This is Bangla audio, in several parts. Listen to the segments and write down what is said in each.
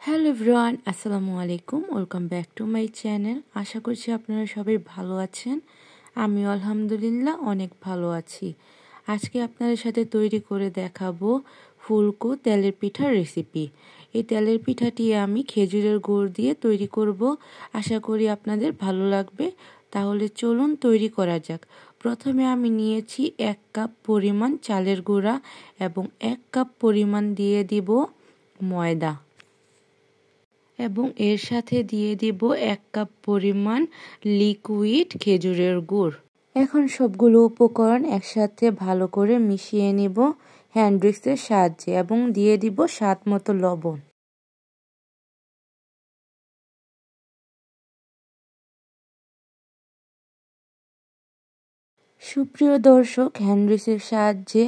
হ্যালো এভরিওয়ান, আসসালামু আলাইকুম। Welcome back to my channel. আশা করছি আপনারা সবাই ভালো আছেন। আমি আলহামদুলিল্লাহ অনেক ভালো আছি। আজকে আপনাদের সাথে তৈরি করে দেখাবো ফুলকো তেলের পিঠার রেসিপি। এই তেলের পিঠাটি আমি খেজুরের গুড় দিয়ে তৈরি করব। আশা করি আপনাদের ভালো লাগবে। তাহলে চলুন তৈরি করা যাক। প্রথমে আমি নিয়েছি 1 কাপ পরিমাণ চালের গুঁড়া এবং 1 কাপ পরিমাণ দিয়ে দিব ময়দা এবং এর সাথে দিয়ে দিব 1 কাপ পরিমাণ লিকুইড খেজুরের গুড়। এখন সবগুলো উপকরণ একসাথে ভালো করে মিশিয়ে নিব হ্যান্ড উইস্কের সাহায্যে এবং দিয়ে দিব স্বাদ মতো লবণ। সুপ্রিয় দর্শক, হ্যান্ড উইস্কের সাহায্যে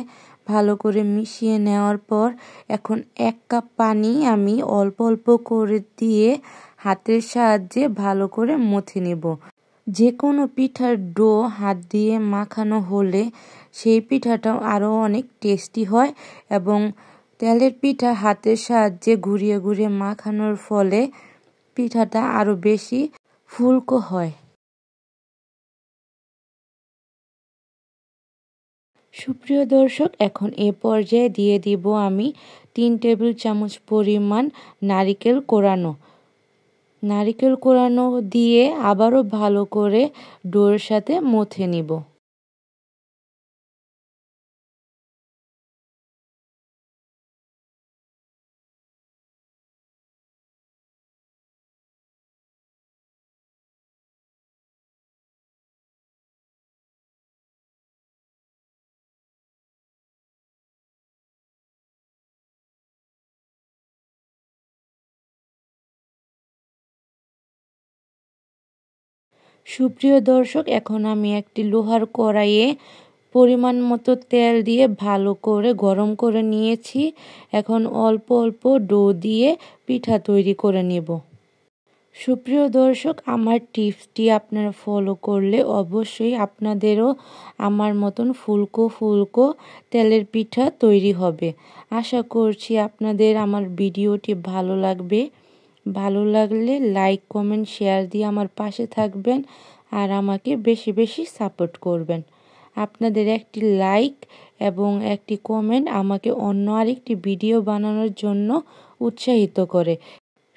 ভালো করে মিশিয়ে নেওয়ার পর এখন 1 কাপ পানি আমি অল্প অল্প করে দিয়ে হাতের সাহায্যে ভালো করে মথে নেব। যে কোনো পিঠার ডো হাত দিয়ে মাখানো হলে সেই পিঠাটা আরও অনেক টেস্টি হয় এবং তেলের পিঠা হাতের সাহায্যে ঘুরিয়ে ঘুরিয়ে মাখানোর ফলে পিঠাটা আরও বেশি ফুলকো হয়। সুপ্রিয় দর্শক, এখন এ পর্যায়ে দিয়ে দিব আমি 3 টেবিল চামচ পরিমাণ নারিকেল কোরানো দিয়ে আবারও ভালো করে ডোর সাথে মথে নিব। সুপ্রিয় দর্শক, এখন আমি একটি লোহার কড়াইয়ে পরিমাণ মতো তেল দিয়ে ভালো করে গরম করে নিয়েছি। এখন অল্প অল্প ডো দিয়ে পিঠা তৈরি করে নেব। সুপ্রিয় দর্শক, আমার টিপসটি আপনারা ফলো করলে অবশ্যই আপনাদেরও আমার মতন ফুলকো তেলের পিঠা তৈরি হবে। আশা করছি আপনাদের আমার ভিডিওটি ভালো লাগবে। ভালো লাগলে লাইক, কমেন্ট, শেয়ার দিয়ে আমার পাশে থাকবেন আর আমাকে বেশি বেশি সাপোর্ট করবেন। আপনাদের একটি লাইক এবং একটি কমেন্ট আমাকে অন্য আরেকটি ভিডিও বানানোর জন্য উৎসাহিত করে।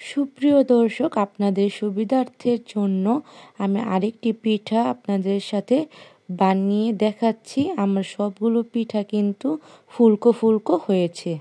সুপ্রিয় দর্শক, আপনাদের সুবিধার্থের জন্য আমি আরেকটি পিঠা আপনাদের সাথে বানিয়ে দেখাচ্ছি। আমার সবগুলো পিঠা কিন্তু ফুলকো হয়েছে।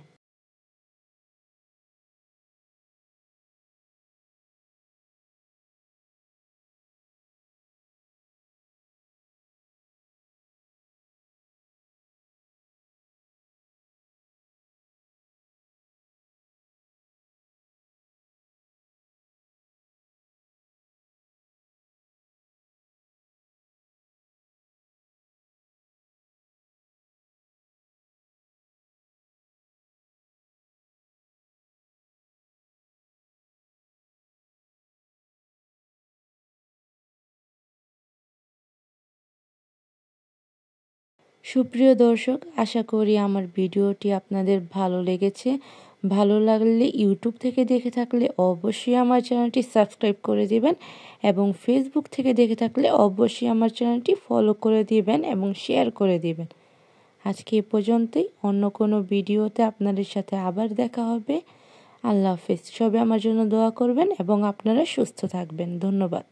সুপ্রিয় দর্শক, আশা করি আমার ভিডিওটি আপনাদের ভালো লেগেছে। ভালো লাগলে ইউটিউব থেকে দেখে থাকলে অবশ্যই আমার চ্যানেলটি সাবস্ক্রাইব করে দিবেন এবং ফেসবুক থেকে দেখে থাকলে অবশ্যই আমার চ্যানেলটি ফলো করে দিবেন এবং শেয়ার করে দিবেন। আজকে এ পর্যন্তই। অন্য কোনো ভিডিওতে আপনাদের সাথে আবার দেখা হবে। আল্লাহ হাফেজ। সবাই আমার জন্য দোয়া করবেন এবং আপনারা সুস্থ থাকবেন। ধন্যবাদ।